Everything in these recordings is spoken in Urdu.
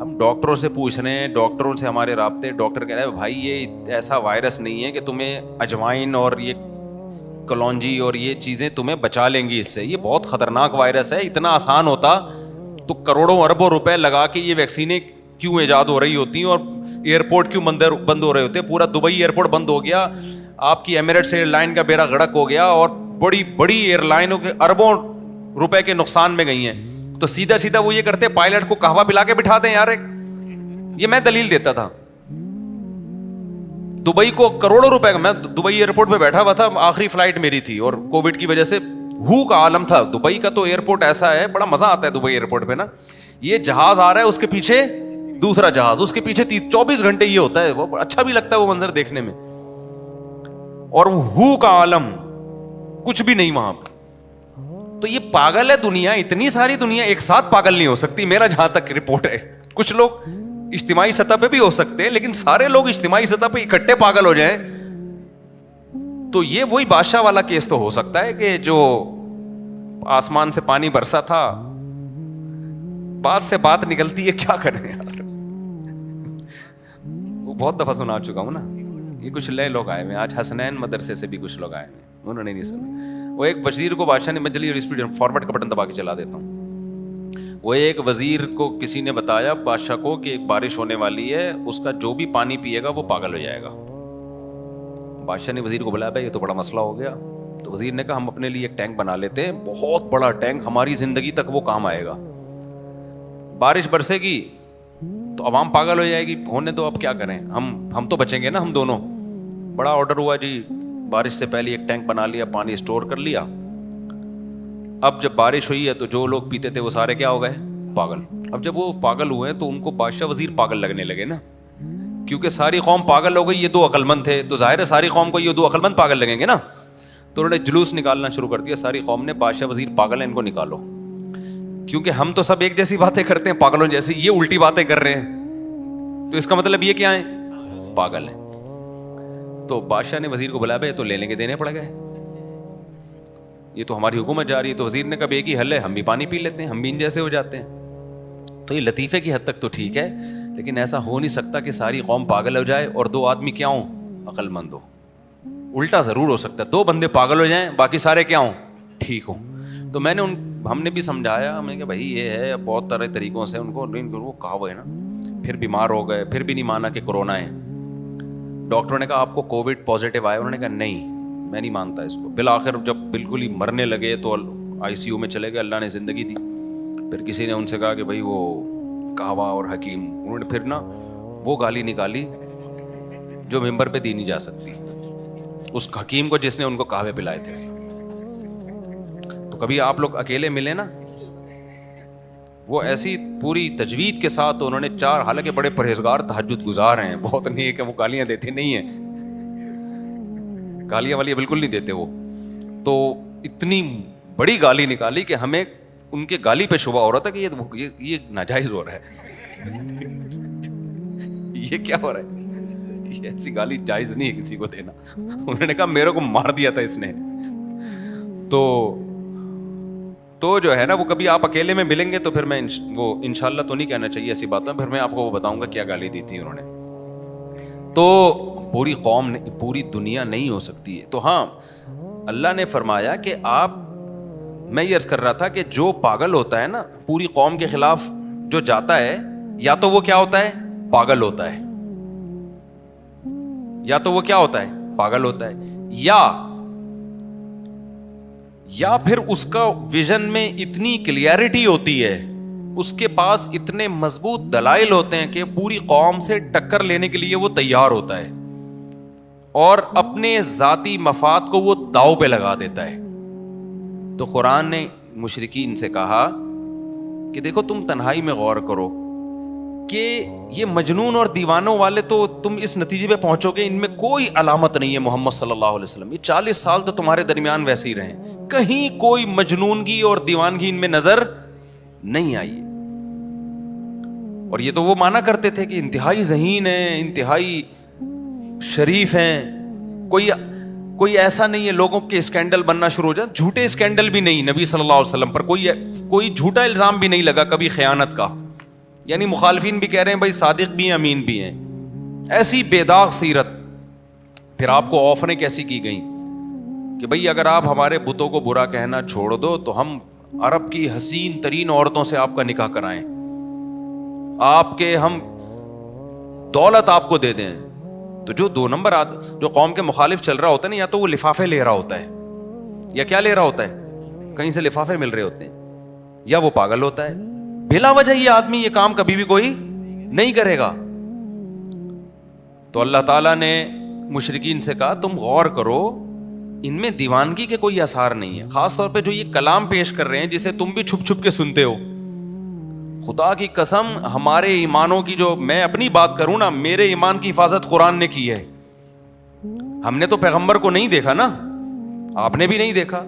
ہم ڈاکٹروں سے پوچھ رہے ہیں, ڈاکٹروں سے ہمارے رابطے, ڈاکٹر کہہ رہے ہیں بھائی یہ ایسا وائرس نہیں ہے کہ تمہیں اجوائن اور یہ کلونجی اور یہ چیزیں تمہیں بچا لیں گی اس سے, یہ بہت خطرناک وائرس ہے. اتنا آسان ہوتا تو کروڑوں اربوں روپے لگا کے یہ ویکسینیں کیوں ایجاد ہو رہی ہوتی ہیں اور ایئرپورٹ کیوں بند ہو رہے ہوتے. پورا دبئی ایئرپورٹ بند ہو گیا, آپ کی ایمریٹس ایئر لائن کا بیڑا غرق ہو گیا, اور بڑی بڑی ایئر لائنوں کے اربوں روپے کے نقصان میں گئی ہیں. تو سیدھا وہ یہ کرتے پائلٹ کو قہوہ پلا کے بٹھا دیں یار. یہ میں دلیل دیتا تھا. دبئی کو کروڑوں روپے کا, میں دبئی ایئرپورٹ پہ بیٹھا ہوا تھا, آخری فلائٹ میری تھی اور کووڈ کی وجہ سے ہو کا عالم تھا. دبئی کا تو ایئرپورٹ ایسا ہے, بڑا مزہ آتا ہے دبئی ایئرپورٹ پہ نا. یہ جہاز آ رہا ہے, اس کے پیچھے دوسرا جہاز, اس کے پیچھے 24 گھنٹے یہ ہوتا ہے. وہ اچھا بھی لگتا ہے وہ منظر دیکھنے میں, اور وہ ہو کا عالم, کچھ بھی نہیں وہاں پہ. تو یہ پاگل ہے دنیا, اتنی ساری دنیا ایک ساتھ پاگل نہیں ہو سکتی, میرا جہاں تک رپورٹ ہے. کچھ لوگ اجتماعی سطح پہ بھی ہو سکتے ہیں, لیکن سارے لوگ اجتماعی سطح پہ اکٹھے پاگل ہو جائیں تو یہ وہی بادشاہ والا کیس تو ہو سکتا ہے کہ جو آسمان سے پانی برسا تھا, بات سے بات نکلتی ہے, کیا کریں یار. وہ بہت دفعہ سنا چکا ہوں نا. یہ کچھ نئے لوگ آئے ہوئے آج, حسنین مدرسے سے بھی کچھ لوگ آئے ہوئے, انہوں نے نہیں سنا. وہ ایک وزیر کو بادشاہ نے, میں جلدی اسپیڈ فارورڈ کا بٹن دبا کے چلا دیتا ہوں. وہ ایک وزیر کو کسی نے بتایا بادشاہ کو کہ ایک بارش ہونے والی ہے, اس کا جو بھی پانی پیے گا وہ پاگل ہو جائے گا. بادشاہ نے وزیر کو بلایا, بھائی یہ تو بڑا مسئلہ ہو گیا. تو وزیر نے کہا ہم اپنے لیے ایک ٹینک بنا لیتے ہیں, بہت بڑا ٹینک, ہماری زندگی تک وہ کام آئے گا. بارش برسے گی تو عوام پاگل ہو جائے گی, ہونے دو, اب کیا کریں, ہم تو بچیں گے نا ہم دونوں. بڑا آرڈر ہوا جی, بارش سے پہلے ایک ٹینک بنا لیا, پانی اسٹور کر لیا. اب جب بارش ہوئی ہے تو جو لوگ پیتے تھے وہ سارے کیا ہو گئے, پاگل. اب جب وہ پاگل ہوئے تو ان کو بادشاہ وزیر پاگل لگنے لگے نا, کیونکہ ساری قوم پاگل ہو گئی, یہ دو عقل مند تھے, تو ظاہر ہے ساری قوم کو یہ دو عقل مند پاگل لگیں گے نا. تو انہوں نے جلوس نکالنا شروع کر دیا, ساری قوم نے, بادشاہ وزیر پاگل ہیں, ان کو نکالو. کیونکہ ہم تو سب ایک جیسی باتیں کرتے ہیں, پاگلوں جیسی, یہ الٹی باتیں کر رہے ہیں, تو اس کا مطلب یہ کیا ہے, پاگل ہیں. تو بادشاہ نے وزیر کو بلایا, بھائی تو لینے کے دینے پڑ گئے, یہ تو ہماری حکومت جا رہی ہے. تو وزیر نے کہا ایک ہی حل ہے, ہم بھی پانی پی لیتے ہیں, ہم بھی ان جیسے ہو جاتے ہیں. تو یہ لطیفے کی حد تک تو ٹھیک ہے, لیکن ایسا ہو نہیں سکتا کہ ساری قوم پاگل ہو جائے اور دو آدمی کیا ہوں, عقل مند ہو. الٹا ضرور ہو سکتا ہے, دو بندے پاگل ہو جائیں, باقی سارے کیا ہوں, ٹھیک ہوں. تو ہم نے بھی سمجھایا, ہم نے کہا بھائی یہ ہے, بہت طرح طریقوں سے ان کو, وہ کہا ہوا ہے نا, پھر بیمار ہو گئے, پھر بھی نہیں مانا کہ کورونا ہے. ڈاکٹروں نے کہا آپ کو کووڈ پازیٹیو آیا, انہوں نے کہا نہیں میں نہیں مانتا اس کو. بالآخر جب بالکل ہی مرنے لگے تو ICU میں چلے گئے, اللہ نے زندگی دی. پھر کسی نے ان سے کہا کہ بھائی وہ کہوا اور حکیم, انہوں نے پھر نا وہ گالی نکالی جو ممبر پہ دی نہیں جا سکتی, اس حکیم کو جس نے ان کو کہوے پلائے تھے. تو کبھی آپ لوگ اکیلے ملے نا, وہ ایسی پوری تجوید کے ساتھ انہوں نے 4, حالانکہ بڑے پرہیزگار تہجد گزار ہیں, بہت نہیں ہے کہ وہ گالیاں دیتے نہیں ہیں, گالیاں والی بالکل نہیں دیتے وہ, تو اتنی بڑی گالی نکالی کہ ہمیں ان کے گالی پہ شبہ ہو رہا تھا کہ یہ ناجائز ہو رہا ہے. یہ کیا ہو رہا ہے, یہ ایسی گالی جائز نہیں ہے کسی کو دینا. انہوں نے کہا میرے کو مار دیا تھا اس نے. تو جو ہے نا, وہ کبھی آپ اکیلے میں ملیں گے تو پھر میں وہ انشاءاللہ تو نہیں کہنا چاہیے ایسی باتیں, پھر میں آپ کو وہ بتاؤں گا کیا گالی دی تھی انہوں نے. تو پوری قوم, پوری دنیا نہیں ہو سکتی ہے. تو ہاں اللہ نے فرمایا کہ آپ, میں یہ عرض کر رہا تھا کہ جو پاگل ہوتا ہے نا پوری قوم کے خلاف جو جاتا ہے, یا تو وہ کیا ہوتا ہے, پاگل ہوتا ہے, یا تو وہ کیا ہوتا ہے, پاگل ہوتا ہے, یا پھر اس کا ویژن میں اتنی کلیئرٹی ہوتی ہے, اس کے پاس اتنے مضبوط دلائل ہوتے ہیں کہ پوری قوم سے ٹکر لینے کے لیے وہ تیار ہوتا ہے, اور اپنے ذاتی مفاد کو وہ داؤ پہ لگا دیتا ہے. تو قرآن نے مشرکین سے کہا کہ دیکھو تم تنہائی میں غور کرو کہ یہ مجنون اور دیوانوں والے تو تم اس نتیجے پہ پہنچو گے, ان میں کوئی علامت نہیں ہے محمد صلی اللہ علیہ وسلم, یہ 40 سال تو تمہارے درمیان ویسے ہی رہے, کہیں کوئی مجنونگی اور دیوانگی ان میں نظر نہیں آئی. اور یہ تو وہ مانا کرتے تھے کہ انتہائی ذہین ہیں, انتہائی شریف ہیں, کوئی ایسا نہیں ہے لوگوں کے اسکینڈل بننا شروع ہو جائے, جھوٹے اسکینڈل بھی نہیں, نبی صلی اللہ علیہ وسلم پر کوئی جھوٹا الزام بھی نہیں لگا کبھی خیانت کا, یعنی مخالفین بھی کہہ رہے ہیں بھائی صادق بھی ہیں امین بھی ہیں. ایسی بے داغ سیرت. پھر آپ کو آفریں کیسی کی گئیں کہ بھائی اگر آپ ہمارے بتوں کو برا کہنا چھوڑ دو تو ہم عرب کی حسین ترین عورتوں سے آپ کا نکاح کرائیں, آپ کے ہم دولت آپ کو دے دیں. تو جو 2 نمبر جو قوم کے مخالف چل رہا ہوتا ہے نا, یا تو وہ لفافے لے رہا ہوتا ہے, یا کیا لے رہا ہوتا ہے, کہیں سے لفافے مل رہے ہوتے ہیں, یا وہ پاگل ہوتا ہے. بلا وجہ یہ آدمی یہ کام کبھی بھی کوئی نہیں کرے گا. تو اللہ تعالیٰ نے مشرکین سے کہا تم غور کرو, ان میں دیوانگی کے کوئی آثار نہیں ہے. خاص طور پہ جو یہ کلام پیش کر رہے ہیں جسے تم بھی چھپ چھپ کے سنتے ہو. خدا کی قسم ہمارے ایمانوں کی, جو میں اپنی بات کروں نا, میرے ایمان کی حفاظت قرآن نے کی ہے. ہم نے تو پیغمبر کو نہیں دیکھا نا, آپ نے بھی نہیں دیکھا,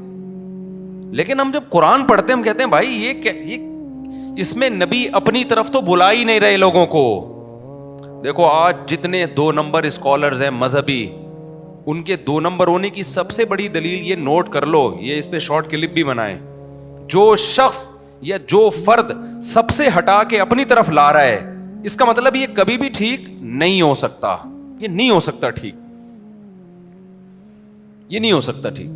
لیکن ہم جب قرآن پڑھتے ہیں ہم کہتے ہیں بھائی یہ اس میں نبی اپنی طرف تو بلا ہی نہیں رہے لوگوں کو. دیکھو آج جتنے 2 نمبر اسکالرز ہیں مذہبی, ان کے 2 نمبر ہونے کی سب سے بڑی دلیل یہ نوٹ کر لو, یہ اس پہ شارٹ کلپ بھی بنائیں. جو شخص یا جو فرد سب سے ہٹا کے اپنی طرف لا رہا ہے, اس کا مطلب یہ کبھی بھی ٹھیک نہیں ہو سکتا. یہ نہیں ہو سکتا ٹھیک, یہ نہیں ہو سکتا ٹھیک.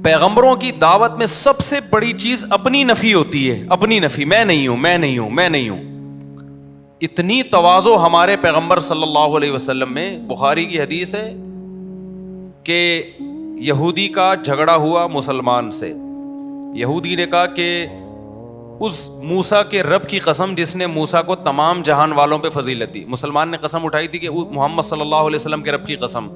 پیغمبروں کی دعوت میں سب سے بڑی چیز اپنی نفی ہوتی ہے, اپنی نفی. میں نہیں ہوں, میں نہیں ہوں, میں نہیں ہوں. اتنی تواضع ہمارے پیغمبر صلی اللہ علیہ وسلم میں. بخاری کی حدیث ہے کہ یہودی کا جھگڑا ہوا مسلمان سے. یہودی نے کہا کہ اس موسیٰ کے رب کی قسم جس نے موسیٰ کو تمام جہان والوں پہ فضیلت دی. مسلمان نے قسم اٹھائی تھی کہ محمد صلی اللہ علیہ وسلم کے رب کی قسم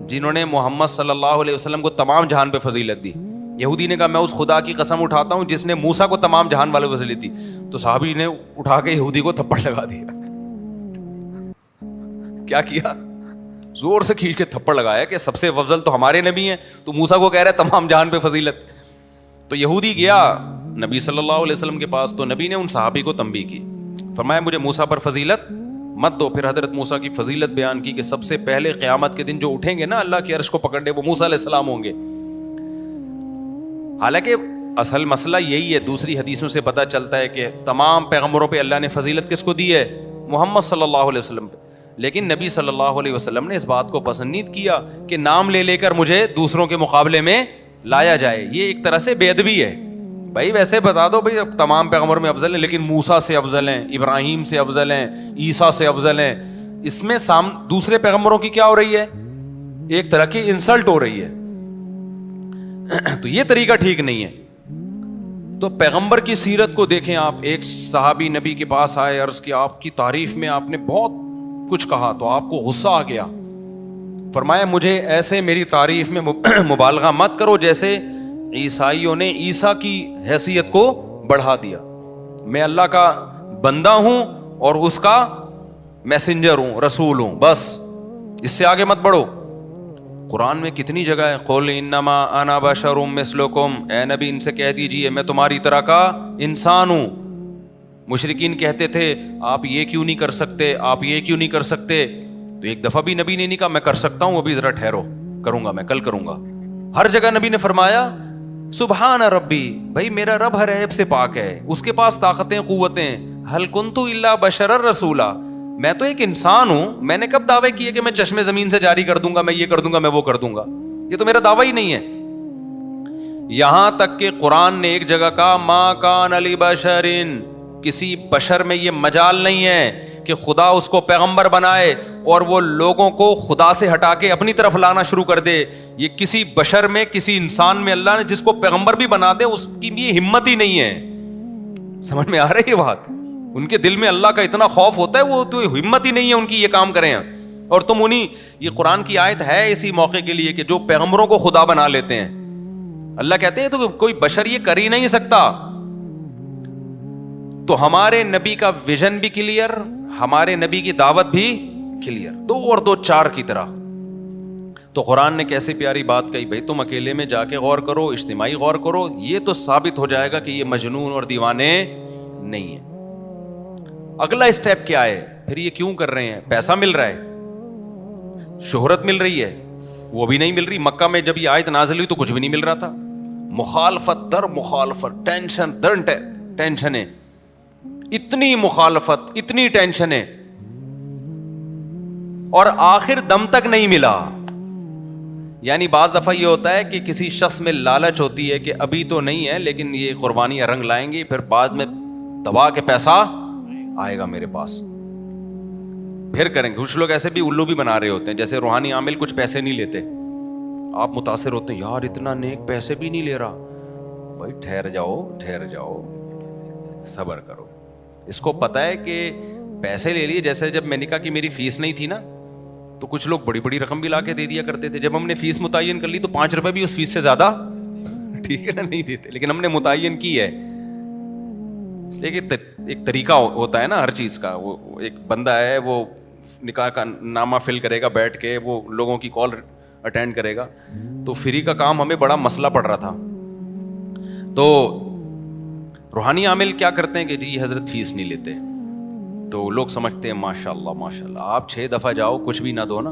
جنہوں نے محمد صلی اللہ علیہ وسلم کو تمام جہان پہ فضیلت دی. یہودی نے کہا میں اس خدا کی قسم اٹھاتا ہوں جس نے موسیٰ کو تمام جہان والوں پہ فضیلت دی. تو صحابی نے اٹھا کے یہودی کو تھپڑ لگا دیا. کیا کیا؟ زور سے کھینچ کے تھپڑ لگایا کہ سب سے افضل تو ہمارے نبی ہیں, تو موسیٰ کو کہہ رہے تمام جہان پہ فضیلت. تو یہودی گیا نبی صلی اللہ علیہ وسلم کے پاس, تو نبی نے ان صحابی کو تنبیہ کی, فرمایا مجھے موسیٰ پر فضیلت مت دو. پھر حضرت موسیٰ کی فضیلت بیان کی کہ سب سے پہلے قیامت کے دن جو اٹھیں گے نا اللہ کی عرش کو پکڑنے, وہ موسیٰ علیہ السلام ہوں گے. حالانکہ اصل مسئلہ یہی ہے, دوسری حدیثوں سے پتہ چلتا ہے کہ تمام پیغمبروں پہ اللہ نے فضیلت کس کو دی ہے؟ محمد صلی اللہ علیہ وسلم پہ. لیکن نبی صلی اللہ علیہ وسلم نے اس بات کو پسند نہیں کیا کہ نام لے لے کر مجھے دوسروں کے مقابلے میں لایا جائے. یہ ایک طرح سے بے ادبی ہے. بھائی ویسے بتا دو بھائی تمام پیغمبر میں افضل ہیں, لیکن موسیٰ سے افضل ہیں, ابراہیم سے افضل ہیں, عیسیٰ سے افضل ہیں. اس میں دوسرے پیغمبروں کی کیا ہو رہی ہے؟ ایک طرح کی انسلٹ ہو رہی ہے. تو یہ طریقہ ٹھیک نہیں ہے. تو پیغمبر کی سیرت کو دیکھیں آپ. ایک صحابی نبی کے پاس آئے, عرض کیا آپ کی تعریف میں آپ نے بہت کچھ کہا, تو آپ کو غصہ آ گیا. فرمایا مجھے ایسے میری تعریف میں مبالغہ مت کرو جیسے عیسائیوں نے عیسیٰ کی حیثیت کو بڑھا دیا. میں اللہ کا بندہ ہوں اور اس کا میسنجر ہوں, رسول ہوں, بس اس سے آگے مت بڑھو. قرآن میں کتنی جگہ ہے قل انما انا بشر مثلکم, اے نبی ان سے کہہ دیجئے میں تمہاری طرح کا انسان ہوں. مشرکین کہتے تھے آپ یہ کیوں نہیں کر سکتے, آپ یہ کیوں نہیں کر سکتے. تو ایک دفعہ بھی نبی نے نہیں کہا میں کر سکتا ہوں, ابھی ذرا ٹھہرو, کروں گا, میں کل کروں گا. ہر جگہ نبی نے فرمایا سبحان ربی, بھائی میرا رب ہر عیب سے پاک ہے, اس کے پاس طاقتیں قوتیں. حل کنت الا بشرا رسولا, میں تو ایک انسان ہوں, میں نے کب دعوے کیے کہ میں چشمے زمین سے جاری کر دوں گا, میں یہ کر دوں گا, میں وہ کر دوں گا. یہ تو میرا دعویٰ ہی نہیں ہے. یہاں تک کہ قرآن نے ایک جگہ کہا ما کان لبشر, کسی بشر میں یہ مجال نہیں ہے کہ خدا اس کو پیغمبر بنائے اور وہ لوگوں کو خدا سے ہٹا کے اپنی طرف لانا شروع کر دے. یہ کسی بشر میں, کسی انسان میں اللہ نے جس کو پیغمبر بھی بنا دے اس کی یہ ہمت ہی نہیں ہے. سمجھ میں آ رہی ہے بات؟ ان کے دل میں اللہ کا اتنا خوف ہوتا ہے, وہ تو ہمت ہی نہیں ہے ان کی یہ کام کریں. اور تم انہیں, یہ قرآن کی آیت ہے اسی موقع کے لیے کہ جو پیغمبروں کو خدا بنا لیتے ہیں. اللہ کہتے ہیں تو کوئی بشر یہ کر ہی نہیں سکتا. تو ہمارے نبی کا ویژن بھی کلیئر, ہمارے نبی کی دعوت بھی کلیئر, 2 اور 2 4 کی طرح. تو قرآن نے کیسے پیاری بات کہی, بھائی تم اکیلے میں جا کے غور کرو, اجتماعی غور کرو, یہ تو ثابت ہو جائے گا کہ یہ مجنون اور دیوانے نہیں ہیں. اگلا اسٹیپ کیا ہے پھر, یہ کیوں کر رہے ہیں؟ پیسہ مل رہا ہے, شہرت مل رہی ہے, وہ بھی نہیں مل رہی. مکہ میں جب یہ آیت نازل ہوئی تو کچھ بھی نہیں مل رہا تھا. مخالفت در مخالفت, ٹینشن در ٹینشن ہے. اتنی مخالفت, اتنی ٹینشنیں, اور آخر دم تک نہیں ملا. یعنی بعض دفعہ یہ ہوتا ہے کہ کسی شخص میں لالچ ہوتی ہے کہ ابھی تو نہیں ہے لیکن یہ قربانیاں رنگ لائیں گی, پھر بعد میں دبا کے پیسہ آئے گا میرے پاس, پھر کریں گے. کچھ لوگ ایسے بھی الو بھی بنا رہے ہوتے ہیں, جیسے روحانی عامل کچھ پیسے نہیں لیتے, آپ متاثر ہوتے ہیں یار اتنا نیک پیسے بھی نہیں لے رہا. بھائی ٹھہر جاؤ, صبر کرو. اس کو پتا ہے کہ پیسے لے لیے, جیسے جب میں نے کہا کہ میری فیس نہیں تھی نا تو کچھ لوگ بڑی بڑی رقم بھی لا کے دے دیا کرتے تھے. جب ہم نے فیس متعین کر لی تو 5 روپے بھی اس فیس سے زیادہ, ٹھیک ہے نا, نہیں دیتے, لیکن ہم نے متعین کی ہے. لیکن ایک طریقہ ہوتا ہے نا ہر چیز کا. وہ ایک بندہ ہے وہ نکاح کا نامہ فل کرے گا بیٹھ کے, وہ لوگوں کی کال اٹینڈ کرے گا, تو فری کا کام ہمیں بڑا مسئلہ پڑ رہا تھا. تو روحانی عامل کیا کرتے ہیں کہ جی حضرت فیس نہیں لیتے, تو لوگ سمجھتے ہیں ماشاء اللہ آپ 6 دفعہ جاؤ کچھ بھی نہ دو نا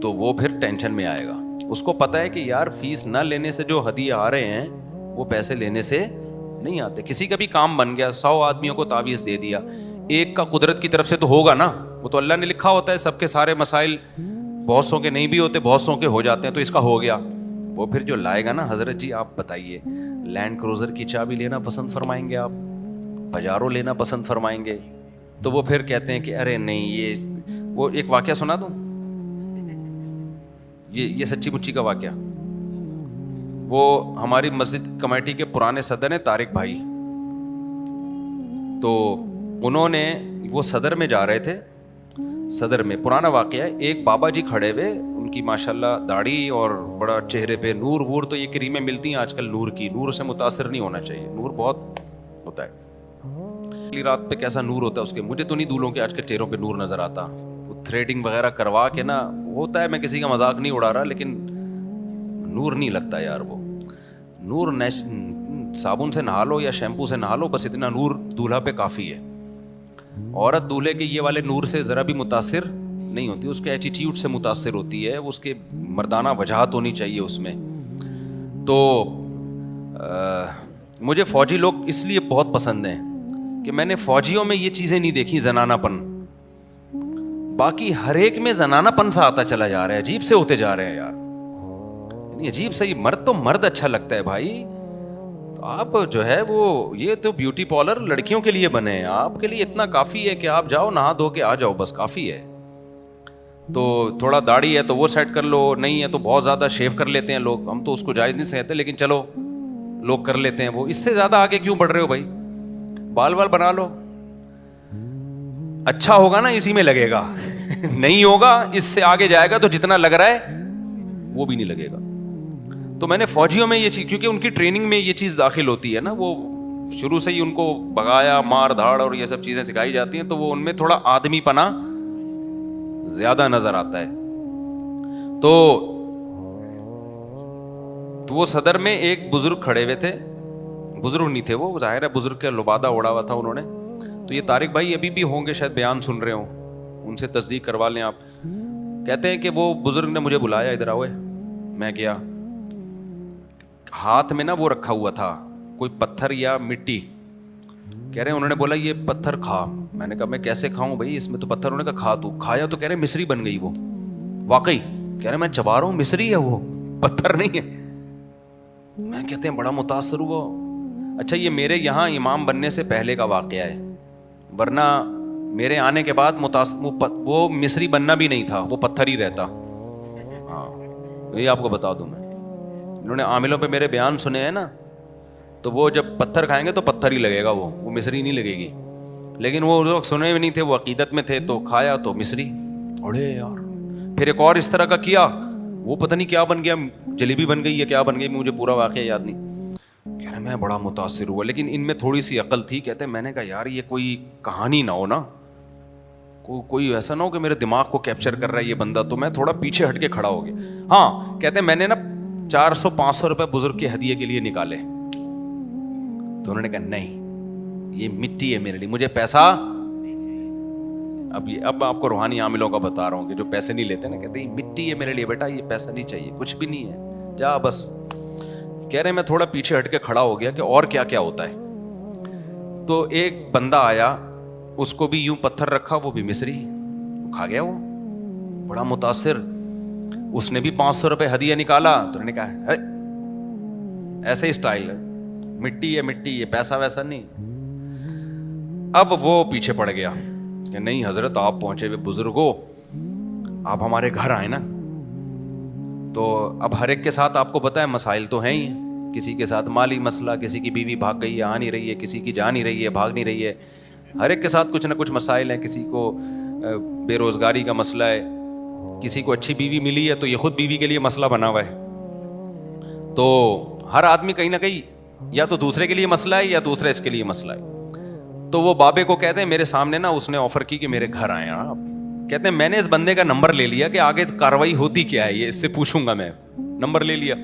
تو وہ پھر ٹینشن میں آئے گا. اس کو پتا ہے کہ یار فیس نہ لینے سے جو ہدیے آ رہے ہیں وہ پیسے لینے سے نہیں آتے. کسی کا بھی کام بن گیا, 100 آدمیوں کو تعویذ دے دیا, ایک کا قدرت کی طرف سے تو ہوگا نا, وہ تو اللہ نے لکھا ہوتا ہے. سب کے سارے مسائل بہت سو کے نہیں بھی ہوتے, بہت سو کے ہو جاتے ہیں, تو اس کا ہو گیا. وہ پھر جو لائے گا نا, حضرت جی آپ بتائیے لینڈ کروزر کی چابی لینا پسند فرمائیں گے, آپ پجارو لینا پسند فرمائیں گے, تو وہ پھر کہتے ہیں کہ ارے نہیں. یہ وہ ایک واقعہ سنا دوں, یہ سچی مچی کا واقعہ. وہ ہماری مسجد کمیٹی کے پرانے صدر ہیں طارق بھائی, تو انہوں نے, وہ صدر میں جا رہے تھے, صدر میں پرانا واقعہ ہے, ایک بابا جی کھڑے ہوئے, ان کی ماشاءاللہ داڑھی اور بڑا چہرے پہ نور وور, تو یہ کریمیں ملتی ہیں آج کل نور کی, نور سے متاثر نہیں ہونا چاہیے, نور بہت ہوتا ہے. رات پہ کیسا نور ہوتا ہے اس کے, مجھے تو نہیں دولوں کے آج کل چہروں پہ نور نظر آتا, وہ تھریڈنگ وغیرہ کروا کے نا ہوتا ہے. میں کسی کا مذاق نہیں اڑا رہا, لیکن نور نہیں لگتا یار. وہ نور صابن سے نہا لو یا شیمپو سے نہا لو, بس اتنا نور دولہا پہ کافی ہے. عورت دولہے کے یہ والے نور سے ذرا بھی متاثر نہیں ہوتی, اس کے ایٹیٹیوڈ سے متاثر ہوتی ہے, اس کے مردانہ وجاہت ہونی چاہیے اس میں. تو مجھے فوجی لوگ اس لیے بہت پسند ہیں کہ میں نے فوجیوں میں یہ چیزیں نہیں دیکھی, زنانہ پن. باقی ہر ایک میں زنانہ پن سا آتا چلا جا رہا ہے, عجیب سے ہوتے جا رہے ہیں یار, یعنی عجیب سے. مرد تو مرد اچھا لگتا ہے بھائی, آپ جو ہے وہ یہ تو بیوٹی پارلر لڑکیوں کے لیے بنے ہیں, آپ کے لیے اتنا کافی ہے کہ آپ جاؤ نہا دھو کے آ جاؤ, بس کافی ہے. تو تھوڑا داڑھی ہے تو وہ سیٹ کر لو, نہیں ہے تو بہت زیادہ شیو کر لیتے ہیں لوگ, ہم تو اس کو جائز نہیں سمجھتے, لیکن چلو لوگ کر لیتے ہیں. وہ اس سے زیادہ آگے کیوں بڑھ رہے ہو بھائی, بال وال بنا لو, اچھا ہوگا نا اسی میں لگے گا, نہیں ہوگا اس سے آگے جائے گا تو جتنا لگ رہا ہے وہ بھی نہیں لگے گا. تو میں نے فوجیوں میں یہ چیز, کیونکہ ان کی ٹریننگ میں یہ چیز داخل ہوتی ہے نا, وہ شروع سے ہی ان کو بغایا, مار دھاڑ اور یہ سب چیزیں سکھائی جاتی ہیں, تو وہ ان میں تھوڑا آدمی پنا زیادہ نظر آتا ہے. تو وہ صدر میں ایک بزرگ کھڑے ہوئے تھے, بزرگ نہیں تھے وہ, ظاہر ہے بزرگ کا لبادہ اوڑا ہوا تھا انہوں نے. تو یہ طارق بھائی ابھی بھی ہوں گے شاید, بیان سن رہے ہوں, ان سے تصدیق کروا لیں آپ. کہتے ہیں کہ وہ بزرگ نے مجھے بلایا, ادھر آؤ. میں گیا, ہاتھ میں نا وہ رکھا ہوا تھا کوئی پتھر یا مٹی, کہہ رہے ہیں انہوں نے بولا یہ پتھر کھا. میں نے کہا میں کیسے کھاؤں بھائی, اس میں تو پتھر. انہوں نے کہا کھا. تو کھایا تو کہہ رہے مصری بن گئی وہ, واقعی کہہ رہے میں چبا رہا ہوں مصری ہے وہ, پتھر نہیں ہے. میں کہتے ہیں بڑا متاثر ہوا. اچھا یہ میرے یہاں امام بننے سے پہلے کا واقعہ ہے, ورنہ میرے آنے کے بعد وہ مصری بننا بھی نہیں تھا, وہ پتھر ہی رہتا. ہاں یہ آپ کو بتا دوں میں, انہوں نے عاملوں پہ میرے بیان سنے ہیں نا, تو وہ جب پتھر کھائیں گے تو پتھر ہی لگے گا, وہ مصری نہیں لگے گی. لیکن وہ اس وقت سنے بھی نہیں تھے, وہ عقیدت میں تھے, تو کھایا تو مصری. اڑے یار. پھر ایک اور اس طرح کا کیا, وہ پتہ نہیں کیا بن گیا, جلیبی بن گئی یا کیا بن گئی, مجھے پورا واقعہ یاد نہیں. کہہ رہے میں بڑا متاثر ہوا, لیکن ان میں تھوڑی سی عقل تھی. کہتے میں نے کہا یار یہ کوئی کہانی نہ ہو نا, کوئی ایسا نہ ہو کہ میرے دماغ کو کیپچر کر رہا ہے یہ بندہ. تو میں تھوڑا پیچھے ہٹ کے کھڑا ہو گیا. ہاں کہتے میں نے نا 400-500 روپے بزرگ کے ہدیے کے لیے نکالے. تو انہوں نے کہا نہیں یہ مٹی ہے میرے لیے, مجھے پیسہ. اب آپ کو روحانی عاملوں کا بتا رہا ہوں کہ جو پیسے نہیں لیتے نا, کہتے ہیں مٹی ہے میرے لیے بیٹا, یہ پیسہ نہیں چاہیے, کچھ بھی نہیں ہے, جا بس. کہہ رہے میں تھوڑا پیچھے ہٹ کے کھڑا ہو گیا کہ اور کیا کیا ہوتا ہے. تو ایک بندہ آیا, اس کو بھی یوں پتھر رکھا, وہ بھی مصری, کھا گیا, وہ بڑا متاثر. اس نے بھی 500 روپے ہدیہ نکالا, تو انہوں نے کہا ایسے ہی اسٹائل ہے, مٹی ہے مٹی, یہ پیسہ ویسا نہیں. اب وہ پیچھے پڑ گیا کہ نہیں حضرت آپ پہنچے ہوئے بزرگ ہو, آپ ہمارے گھر آئے نا. تو اب ہر ایک کے ساتھ آپ کو پتا ہے مسائل تو ہیں ہی, کسی کے ساتھ مالی مسئلہ, کسی کی بیوی بھاگ گئی ہے آ نہیں رہی ہے, کسی کی جا نہیں رہی ہے بھاگ نہیں رہی ہے, ہر ایک کے ساتھ کچھ نہ کچھ مسائل ہیں. کسی کو بے روزگاری کا مسئلہ ہے, کسی کو اچھی بیوی ملی ہے تو یہ خود بیوی کے لیے مسئلہ بنا ہوا ہے. تو ہر آدمی کہیں نہ کہیں یا تو دوسرے کے لیے مسئلہ ہے یا دوسرا اس کے لیے مسئلہ ہے. تو وہ بابے کو کہتے ہیں میرے سامنے نا اس نے آفر کی کہ میرے گھر آئے آپ. کہتے ہیں میں نے اس بندے کا نمبر لے لیا کہ آگے کاروائی ہوتی کیا ہے, یہ اس سے پوچھوں گا میں, نمبر لے لیا.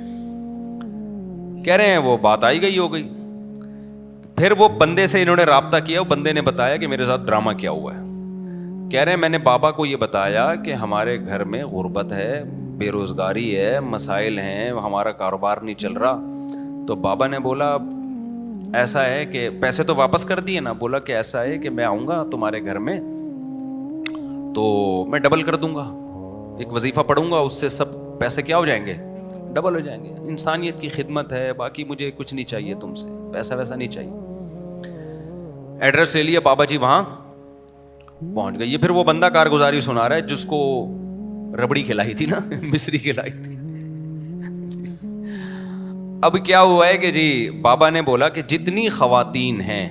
کہہ رہے ہیں وہ بات آئی گئی ہو گئی. پھر وہ بندے سے انہوں نے رابطہ کیا, وہ بندے نے بتایا کہ میرے ساتھ ڈرامہ کیا ہوا ہے. کہہ رہے ہیں میں نے بابا کو یہ بتایا کہ ہمارے گھر میں غربت ہے, بے روزگاری ہے, مسائل ہیں, ہمارا کاروبار نہیں چل رہا. تو بابا نے بولا ایسا ہے کہ پیسے تو واپس کر دیے نا. بولا کہ ایسا ہے کہ میں آؤں گا تمہارے گھر میں تو میں ڈبل کر دوں گا, ایک وظیفہ پڑھوں گا, اس سے سب پیسے کیا ہو جائیں گے, ڈبل ہو جائیں گے. انسانیت کی خدمت ہے, باقی مجھے کچھ نہیں چاہیے تم سے, پیسہ ویسا نہیں چاہیے. ایڈریس لے لیا, بابا جی وہاں پہنچ گئے. یہ پھر وہ بندہ کارگزاری سنا رہا ہے جس کو ربڑی کھلائی تھی نا, مصری کھلائی تھی. اب کیا ہوا ہے کہ جی بابا نے بولا کہ جتنی خواتین ہیں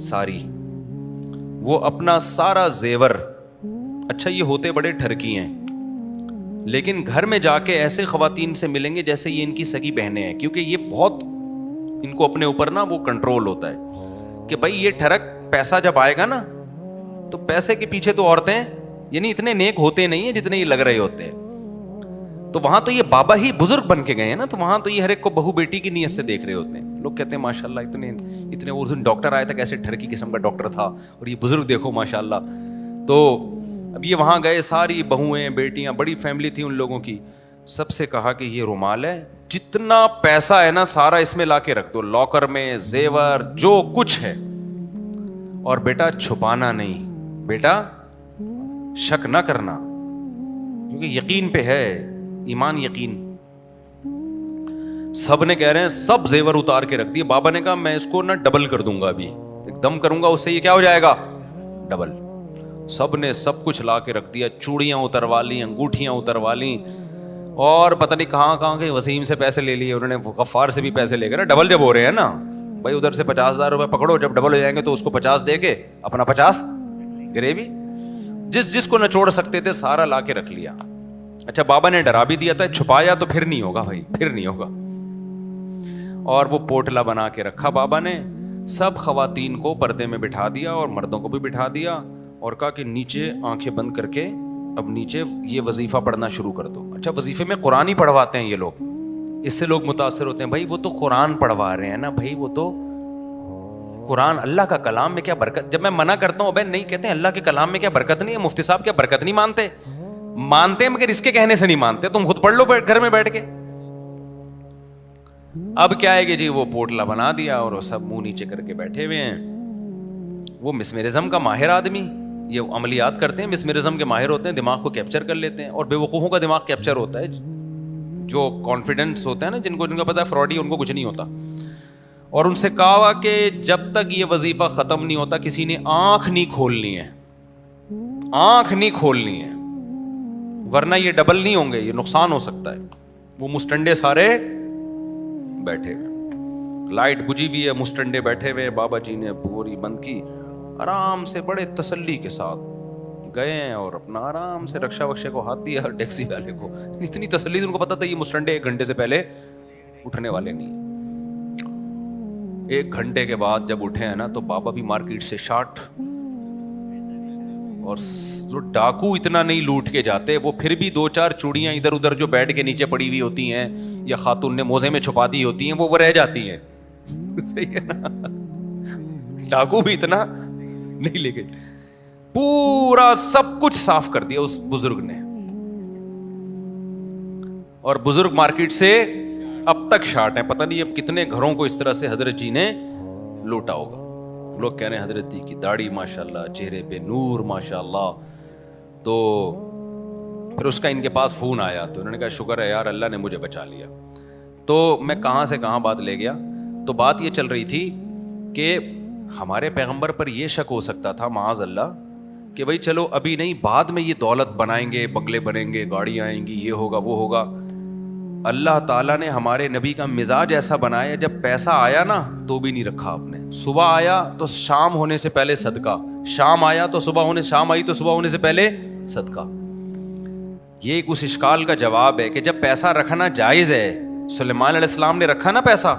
ساری, وہ اپنا سارا زیور, اچھا یہ ہوتے بڑے ٹھرکی ہیں لیکن گھر میں جا کے ایسے خواتین سے ملیں گے جیسے یہ ان کی سگی بہنیں ہیں, کیونکہ یہ بہت ان کو اپنے اوپر نا وہ کنٹرول ہوتا ہے کہ بھائی یہ ٹھرک پیسہ جب آئے گا نا تو پیسے کے پیچھے تو عورتیں یعنی اتنے نیک ہوتے نہیں ہیں جتنے یہ لگ رہے ہوتے ہیں. تو وہاں تو یہ بابا ہی بزرگ بن کے گئے ہیں نا, تو وہاں تو یہ ہر ایک کو بہو بیٹی کی نیت سے دیکھ رہے ہوتے ہیں. لوگ کہتے ہیں ماشاءاللہ اتنے اس دن ڈاکٹر آیا تھا, کیسے ٹھرکی قسم کا ڈاکٹر تھا, اور یہ بزرگ دیکھو ماشاءاللہ. تو اب یہ وہاں گئے, ساری بہویں بیٹیاں, بڑی فیملی تھی ان لوگوں کی. سب سے کہا کہ یہ رومال ہے, جتنا پیسہ ہے نا سارا اس میں لا کے رکھ دو, لاکر میں, زیور جو کچھ ہے, اور بیٹا چھپانا نہیں, بیٹا شک نہ کرنا, کیونکہ یقین پہ ہے, ایمان یقین. سب نے کہہ رہے ہیں سب زیور اتار کے رکھ دیے. بابا نے کہا میں اس کو نا ڈبل کر دوں گا, ابھی ایک دم کروں گا, اس سے یہ کیا ہو جائے گا, ڈبل. سب نے سب کچھ لا کے رکھ دیا, چوڑیاں اتروا لی, انگوٹھیاں اتروا لی, اور پتہ نہیں کہاں کے وسیم سے پیسے لے لیے انہوں نے, غفار سے بھی پیسے لے کے نا, ڈبل جب ہو رہے ہیں نا بھائی, ادھر سے 50,000 روپے پکڑو, جب ڈبل ہو جائیں گے تو اس کو 50 دے کے اپنا 50 گریوی, جس کو نچوڑ سکتے تھے سارا لا کے رکھ لیا. اچھا بابا نے ڈرا بھی دیا تھا, چھپایا تو پھر نہیں ہوگا بھائی, پھر نہیں ہوگا. اور وہ پوٹلا بنا کے رکھا بابا نے, سب خواتین کو پردے میں بٹھا دیا اور مردوں کو بھی بٹھا دیا, اور کہا کہ نیچے آنکھیں بند کر کے اب نیچے یہ وظیفہ پڑھنا شروع کر دو. اچھا وظیفے میں قرآن ہی پڑھواتے ہیں یہ لوگ, اس سے لوگ متاثر ہوتے ہیں. بھائی وہ تو قرآن پڑھوا رہے ہیں نا, بھائی وہ تو قرآن اللہ کا کلام میں کیا برکت. جب میں منع کرتا ہوں نہیں, کہتے ہیں اللہ کے کلام میں کیا برکت نہیں ہے, مفتی صاحب کیا برکت نہیں مانتے ہیں مگر اس کے کہنے سے نہیں مانتے, تم خود پڑھ لو گھر میں بیٹھ کے. اب کیا ہے کہ جی وہ پوٹلا بنا دیا اور وہ سب منہ نیچے کر کے بیٹھے ہوئے ہیں. وہ مسمرزم کا ماہر آدمی, یہ عملیات کرتے ہیں, مسمرزم کے ماہر ہوتے ہیں, دماغ کو کیپچر کر لیتے ہیں, اور بے وقوفوں کا دماغ کیپچر ہوتا ہے, جو کانفیڈنس ہوتا ہے نا, جن کو پتا ہے فراڈی, ان کو کچھ نہیں ہوتا. اور ان سے کہا کہ جب تک یہ وظیفہ ختم نہیں ہوتا کسی نے آنکھ نہیں کھولنی ہے, آنکھ نہیں کھولنی ہے, ورنہ یہ ڈبل نہیں ہوں گے, یہ نقصان ہو سکتا ہے. وہ مسٹنڈے سارے بیٹھے ہوئے, لائٹ بجھی ہوئی ہے, مسٹنڈے بیٹھے ہوئے. بابا جی نے پوری بند کی, آرام سے بڑے تسلی کے ساتھ گئے ہیں اور اپنا آرام سے رکشا وکشے کو ہاتھ دیا, ٹیکسی والے کو. اتنی تسلی, ان کو پتا تھا یہ مسٹنڈے 1 گھنٹے سے پہلے اٹھنے والے نہیں. 1 گھنٹے کے بعد جب اٹھے ہیں نا تو بابا بھی مارکیٹ سے شارٹ, اور جو ڈاکو اتنا نہیں لوٹ کے جاتے, وہ پھر بھی 2-4 چوڑیاں ادھر ادھر جو بیڈ کے نیچے پڑی ہوئی ہوتی ہیں یا خاتون نے موزے میں چھپا دی ہوتی ہیں, وہ رہ جاتی ہیں. صحیح ہے نا, ڈاکو بھی اتنا نہیں لے گئے. پورا سب کچھ صاف کر دیا اس بزرگ نے, اور بزرگ مارکیٹ سے اب تک شارٹ ہے. پتہ نہیں اب کتنے گھروں کو اس طرح سے حضرت جی نے لوٹا ہوگا. لوگ کہہ رہے ہیں حضرت کی داڑھی ماشاءاللہ, چہرے پہ نور ماشاءاللہ. تو پھر اس کا ان کے پاس فون آیا تو انہوں نے کہا شکر ہے یار اللہ نے مجھے بچا لیا. تو میں کہاں سے کہاں بات لے گیا. تو بات یہ چل رہی تھی کہ ہمارے پیغمبر پر یہ شک ہو سکتا تھا معاذ اللہ کہ بھائی چلو ابھی نہیں, بعد میں یہ دولت بنائیں گے, بنگلے بنیں گے, گاڑیاں آئیں گی, یہ ہوگا وہ ہوگا. اللہ تعالیٰ نے ہمارے نبی کا مزاج ایسا بنایا, جب پیسہ آیا نا تو بھی نہیں رکھا آپ نے. صبح آیا تو شام ہونے سے پہلے صدقہ, شام آیا تو شام آئی تو صبح ہونے سے پہلے صدقہ. یہ ایک اس اشکال کا جواب ہے کہ جب پیسہ رکھنا جائز ہے, سلیمان علیہ السلام نے رکھا نا پیسہ,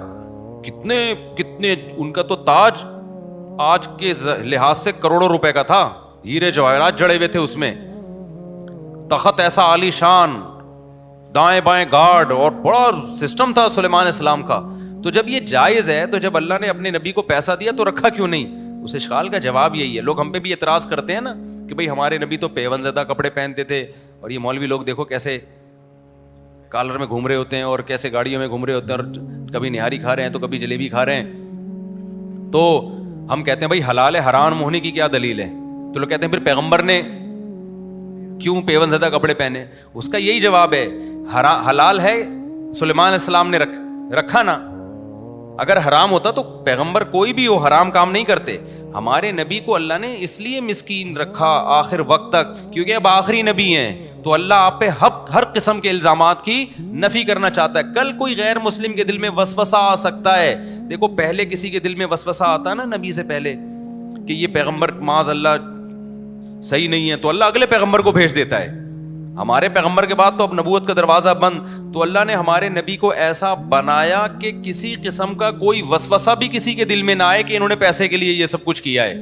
کتنے ان کا تو تاج آج کے لحاظ سے کروڑوں روپے کا تھا, ہیرے جواہرات جڑے ہوئے تھے اس میں, تخت ایسا عالی شان, دائیں بائیں گارڈ, اور بڑا سسٹم تھا سلیمان علیہ السلام کا. تو جب یہ جائز ہے تو جب اللہ نے اپنے نبی کو پیسہ دیا تو رکھا کیوں نہیں؟ اس اشکال کا جواب یہی ہے. لوگ ہم پہ بھی اعتراض کرتے ہیں نا کہ بھئی ہمارے نبی تو پیون زدہ کپڑے پہنتے تھے, اور یہ مولوی لوگ دیکھو کیسے کالر میں گھوم رہے ہوتے ہیں اور کیسے گاڑیوں میں گھوم رہے ہوتے ہیں, اور کبھی نہاری کھا رہے ہیں تو کبھی جلیبی کھا رہے ہیں. تو ہم کہتے ہیں بھائی حلال ہے, حرام ہونے کی کیا دلیل ہے؟ تو لوگ کہتے ہیں پھر پیغمبر نے کیوں پیون زدہ کپڑے پہنے؟ اس کا یہی جواب ہے, حلال ہے سلیمان علیہ السلام نے رکھا نا. اگر حرام ہوتا تو پیغمبر کوئی بھی ہو حرام کام نہیں کرتے. ہمارے نبی کو اللہ نے اس لیے مسکین رکھا آخر وقت تک کیونکہ اب آخری نبی ہیں, تو اللہ آپ پہ ہر قسم کے الزامات کی نفی کرنا چاہتا ہے. کل کوئی غیر مسلم کے دل میں وسوسہ آ سکتا ہے. دیکھو پہلے کسی کے دل میں وسوسہ آتا نا نبی سے پہلے کہ یہ پیغمبر معاذ اللہ صحیح نہیں ہے, تو اللہ اگلے پیغمبر کو بھیج دیتا ہے. ہمارے پیغمبر کے بعد تو اب نبوت کا دروازہ بند, تو اللہ نے ہمارے نبی کو ایسا بنایا کہ کسی قسم کا کوئی وسوسہ بھی کسی کے دل میں نہ آئے کہ انہوں نے پیسے کے لیے یہ سب کچھ کیا ہے.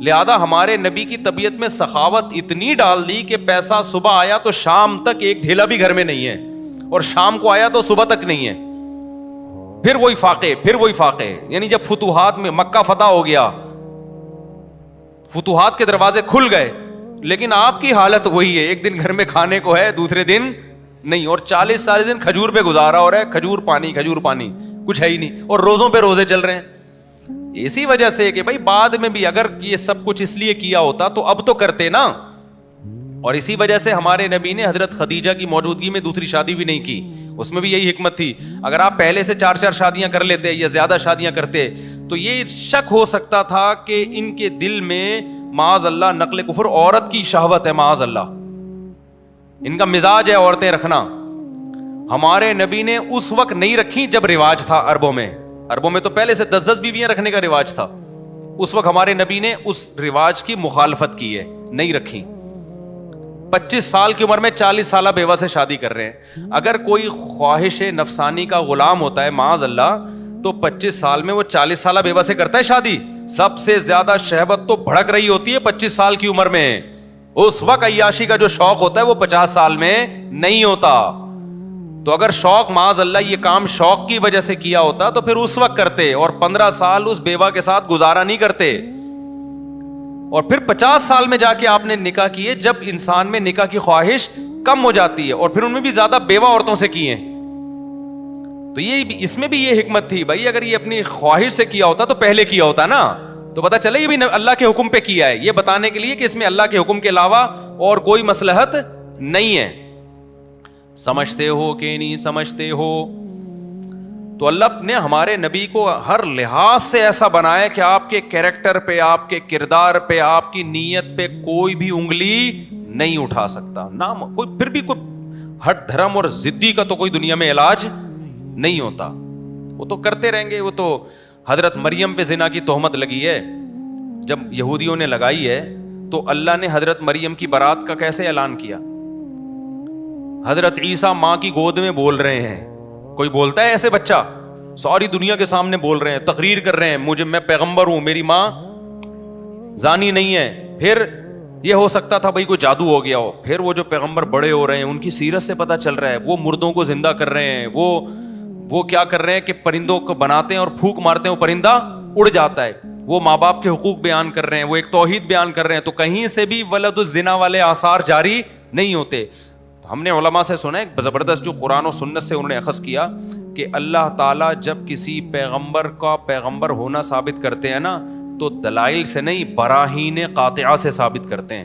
لہذا ہمارے نبی کی طبیعت میں سخاوت اتنی ڈال دی کہ پیسہ صبح آیا تو شام تک ایک ڈھیلا بھی گھر میں نہیں ہے, اور شام کو آیا تو صبح تک نہیں ہے. پھر وہی فاقے, یعنی جب فتوحات میں مکہ فتح ہو گیا, فتوحات کے دروازے کھل گئے, لیکن آپ کی حالت وہی ہے, ایک دن گھر میں کھانے کو ہے, دوسرے دن نہیں, اور 40 دن کھجور پہ گزارا ہو رہا ہے, کھجور پانی کچھ ہے ہی نہیں, اور روزوں پہ روزے چل رہے ہیں. اسی وجہ سے کہ بھائی بعد میں بھی اگر یہ سب کچھ اس لیے کیا ہوتا تو اب تو کرتے نا. اور اسی وجہ سے ہمارے نبی نے حضرت خدیجہ کی موجودگی میں دوسری شادی بھی نہیں کی. اس میں بھی یہی حکمت تھی. اگر آپ پہلے سے 4 شادیاں کر لیتے یا زیادہ شادیاں کرتے تو یہ شک ہو سکتا تھا کہ ان کے دل میں معاذ اللہ نقل کفر, عورت کی شہوت ہے معاذ اللہ, ان کا مزاج ہے عورتیں رکھنا. ہمارے نبی نے اس وقت نہیں رکھی جب رواج تھا عربوں میں تو پہلے سے 10 بیویاں رکھنے کا رواج تھا. اس وقت ہمارے نبی نے اس رواج کی مخالفت کی ہے, نہیں رکھی. 25 سال کی عمر میں 40 سالہ بیوہ سے شادی کر رہے ہیں. اگر کوئی خواہش نفسانی کا غلام ہوتا ہے معاذ اللہ تو 25 سال میں وہ 40 سالہ بیوہ سے کرتا ہے شادی. سب سے زیادہ شہوت تو بھڑک رہی ہوتی ہے 25 سال کی عمر میں. اس وقت عیاشی کا جو شوق ہوتا ہے وہ 50 سال میں نہیں ہوتا. تو اگر شوق معاذ اللہ یہ کام شوق کی وجہ سے کیا ہوتا تو پھر اس وقت کرتے, اور 15 سال اس بیوہ کے ساتھ گزارا نہیں کرتے, اور پھر 50 سال میں جا کے آپ نے نکاح کیے جب انسان میں نکاح کی خواہش کم ہو جاتی ہے, اور پھر ان میں بھی زیادہ بیوہ عورتوں سے کیے. تو یہ اس میں بھی یہ حکمت تھی بھائی, اگر یہ اپنی خواہش سے کیا ہوتا تو پہلے کیا ہوتا نا, تو پتا چلے یہ بھی اللہ کے حکم پہ کیا ہے, یہ بتانے کے لیے کہ اس میں اللہ کے حکم کے علاوہ اور کوئی مصلحت نہیں ہے. سمجھتے ہو کہ نہیں سمجھتے ہو؟ تو اللہ نے ہمارے نبی کو ہر لحاظ سے ایسا بنایا کہ آپ کے کیریکٹر پہ, آپ کے کردار پہ, آپ کی نیت پہ کوئی بھی انگلی نہیں اٹھا سکتا. نام کوئی پھر بھی کوئی ہٹ دھرم اور ضدی کا تو کوئی دنیا میں علاج نہیں ہوتا, وہ تو کرتے رہیں گے. وہ تو حضرت مریم پہ زنا کی تہمت لگی ہے, جب یہودیوں نے لگائی ہے تو اللہ نے حضرت مریم کی برات کا کیسے اعلان کیا؟ حضرت عیسیٰ ماں کی گود میں بول رہے ہیں. کوئی بولتا ہے ایسے بچہ؟ ساری دنیا کے سامنے بول رہے ہیں, تقریر کر رہے ہیں, میں پیغمبر ہوں, میری ماں زانی نہیں ہے. پھر یہ ہو سکتا تھا بھائی کوئی جادو ہو گیا ہو. پھر وہ جو پیغمبر بڑے ہو رہے ہیں ان کی سیرت سے پتہ چل رہا ہے, وہ مردوں کو زندہ کر رہے ہیں, وہ کیا کر رہے ہیں کہ پرندوں کو بناتے ہیں اور پھونک مارتے ہیں, وہ پرندہ اڑ جاتا ہے. وہ ماں باپ کے حقوق بیان کر رہے ہیں, وہ ایک توحید بیان کر رہے ہیں. تو کہیں سے بھی ولد الزنا والے آثار جاری نہیں ہوتے. ہم نے علماء سے سنا ہے زبردست جو قرآن و سنت سے انہوں نے اخذ کیا کہ اللہ تعالیٰ جب کسی پیغمبر کا پیغمبر ہونا ثابت کرتے ہیں نا تو دلائل سے نہیں براہین قاطعہ سے ثابت کرتے ہیں.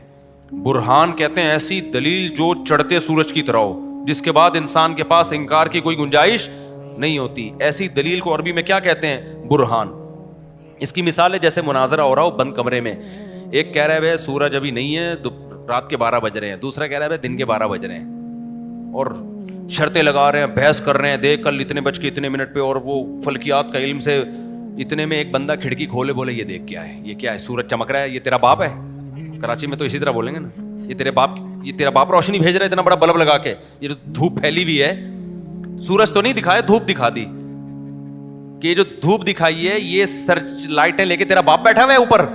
برہان کہتے ہیں ایسی دلیل جو چڑھتے سورج کی طرح ہو, جس کے بعد انسان کے پاس انکار کی کوئی گنجائش نہیں ہوتی. ایسی دلیل کو عربی میں کیا کہتے ہیں؟ برہان. اس کی مثال ہے جیسے مناظرہ ہو رہا ہو بند کمرے میں, ایک کہہ رہا ہے سورج ابھی نہیں ہے, رات کے 12 بج رہے ہیں, دوسرا کہہ رہا ہے دن کے 12 بج رہے ہیں, اور شرطیں لگا رہے ہیں, بحث کر رہے ہیں, دیکھ کل اتنے بج کے اتنے منٹ پہ, اور وہ فلکیات کا علم سے اتنے میں ایک بندہ کھڑکی کھولے بولے یہ دیکھ کیا ہے, یہ کیا ہے, سورج چمک رہا ہے, یہ تیرا باپ ہے. کراچی میں تو اسی طرح بولیں گے نا, یہ تیرا باپ روشنی بھیج رہا ہے اتنا بڑا بلب لگا کے, یہ جو دھوپ پھیلی ہوئی ہے, سورج تو نہیں دکھایا, دھوپ دکھا دی, کہ یہ جو دھوپ دکھائی ہے یہ سرچ لائٹیں لے کے تیرا باپ بیٹھا ہوا ہے اوپر.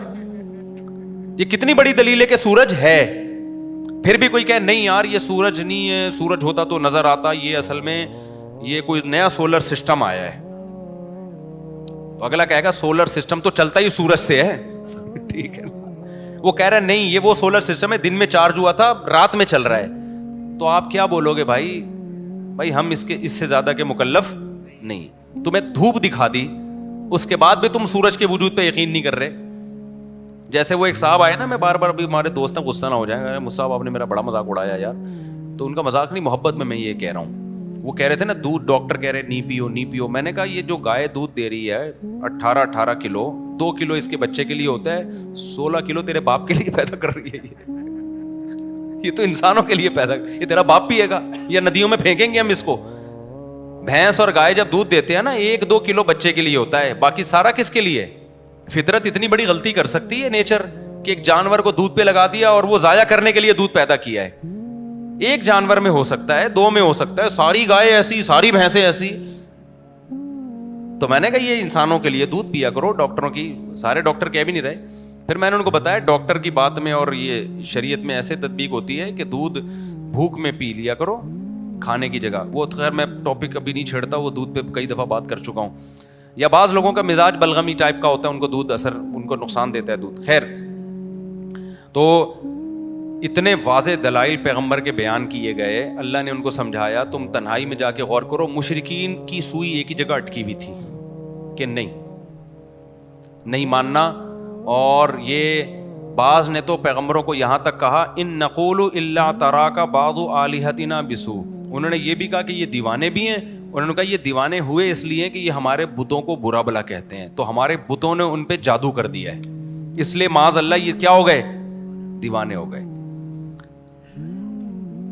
یہ کتنی بڑی دلیل ہے کہ سورج ہے. پھر بھی کوئی کہے نہیں یار یہ سورج نہیں ہے, سورج ہوتا تو نظر آتا, یہ اصل میں یہ کوئی نیا سولر سسٹم آیا ہے. تو اگلا کہے گا سولر سسٹم تو چلتا ہی سورج سے ہے, ٹھیک ہے. وہ کہہ رہا ہے نہیں یہ وہ سولر سسٹم ہے, دن میں چارج ہوا تھا رات میں چل رہا ہے. تو آپ کیا بولو گے بھائی ہم اس سے زیادہ کے مکلف نہیں. تمہیں دھوپ دکھا دی, اس کے بعد بھی تم سورج کے وجود پہ یقین نہیں کر رہے. جیسے وہ ایک صاحب آئے نا, میں بار بار ابھی ہمارے دوست ہیں غصہ نہ ہو جائیں, مصعب آپ نے میرا بڑا مذاق اڑایا یار. تو ان کا مذاق نہیں, محبت میں یہ کہہ رہا ہوں. وہ کہہ رہے تھے نا دودھ, ڈاکٹر کہہ رہے نہیں پیو. میں نے کہا یہ جو گائے دودھ دے رہی ہے 18 کلو, 2 کلو اس کے بچے کے لیے ہوتا ہے, 16 کلو تیرے باپ کے لیے پیدا کر رہی ہے. یہ تو انسانوں کے لیے پیدا, یہ تیرا باپ پیے گا یا ندیوں میں پھینکیں گے ہم اس کو. بھینس اور گائے جب دودھ دیتے ہیں نا 1-2 کلو بچے کے لیے ہوتا ہے, باقی سارا کس کے لیے؟ فطرت اتنی بڑی غلطی کر سکتی ہے نیچر کہ ایک جانور کو دودھ پہ لگا دیا اور وہ ضائع کرنے کے لیے دودھ پیدا کیا ہے. ایک جانور میں ہو سکتا ہے, 2 میں ہو سکتا ہے, ساری گائے ایسی, ساری بھینسیں ایسی. تو میں نے کہا یہ انسانوں کے لیے دودھ پیا کرو, ڈاکٹروں کی, سارے ڈاکٹر کہہ بھی نہیں رہے. پھر میں نے ان کو بتایا ڈاکٹر کی بات میں اور یہ شریعت میں ایسے تطبیق ہوتی ہے کہ دودھ بھوک میں پی لیا کرو کھانے کی جگہ. وہ خیر میں ٹاپک ابھی نہیں چھیڑتا, وہ دودھ پہ کئی دفعہ بات کر چکا ہوں. یا بعض لوگوں کا مزاج بلغمی ٹائپ کا ہوتا ہے, ان کو دودھ ان کو نقصان دیتا ہے دودھ. خیر, تو اتنے واضح دلائل پیغمبر کے بیان کیے گئے, اللہ نے ان کو سمجھایا تم تنہائی میں جا کے غور کرو. مشرکین کی سوئی ایک ہی جگہ اٹکی ہوئی تھی کہ نہیں ماننا. اور یہ بعض نے تو پیغمبروں کو یہاں تک کہا ان نقول الا تراک بعض آلہتنا بسوء. انہوں نے یہ بھی کہا کہ یہ دیوانے بھی ہیں. انہوں نے کہا یہ دیوانے ہوئے اس لیے کہ یہ ہمارے بتوں کو برا بلا کہتے ہیں, تو ہمارے بتوں نے ان پہ جادو کر دیا ہے, اس لیے معاذ اللہ یہ کیا ہو گئے, دیوانے ہو گئے.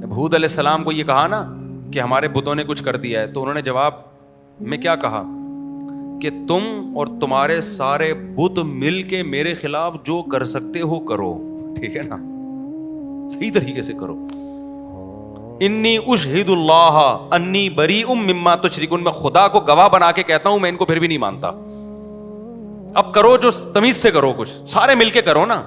جب ہود علیہ السلام کو یہ کہا نا کہ ہمارے بتوں نے کچھ کر دیا ہے, تو انہوں نے جواب میں کیا کہا کہ تم اور تمہارے سارے بت مل کے میرے خلاف جو کر سکتے ہو کرو, ٹھیک ہے نا, صحیح طریقے سے کرو. انی اشہد اللہ انی بریء مما تشرکون, میں خدا کو گواہ بنا کے کہتا ہوں میں ان کو پھر بھی نہیں مانتا. اب کرو جو تمیز سے کرو, کچھ سارے مل کے کرو نا.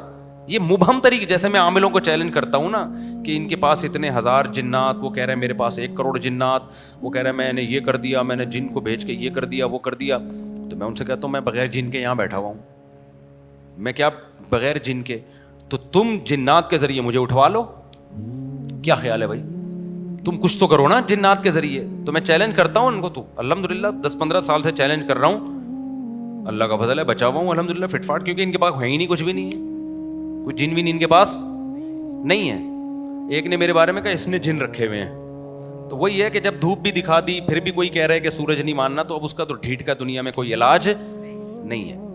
یہ مبہم طریقے, جیسے میں عاملوں کو چیلنج کرتا ہوں نا کہ ان کے پاس اتنے 1000 جنات, وہ کہہ رہے ہیں میرے پاس 1 کروڑ جنات, وہ کہہ رہے ہیں میں نے یہ کر دیا, میں نے جن کو بھیج کے یہ کر دیا وہ کر دیا. تو میں ان سے کہتا ہوں میں بغیر جن کے یہاں بیٹھا ہوا ہوں, میں کیا بغیر جن کے, تو تم جنات کے ذریعے مجھے اٹھوا لو. کیا خیال ہے بھائی, تم کچھ تو کرو نا جنات کے ذریعے. تو میں چیلنج کرتا ہوں ان کو, تو الحمدللہ 10-15 سال سے چیلنج کر رہا ہوں, اللہ کا فضل ہے بچا ہوا ہوں الحمدللہ فٹ فاٹ, کیونکہ ان کے پاس ہے ہی نہیں, کچھ بھی نہیں ہے, کوئی جن بھی نہیں ان کے پاس نہیں ہے. ایک نے میرے بارے میں کہا اس نے جن رکھے ہوئے ہیں. تو وہی ہے کہ جب دھوپ بھی دکھا دی پھر بھی کوئی کہہ رہا ہے کہ سورج نہیں ماننا, تو اب اس کا تو ڈھیٹ کا دنیا میں کوئی علاج نہیں ہے.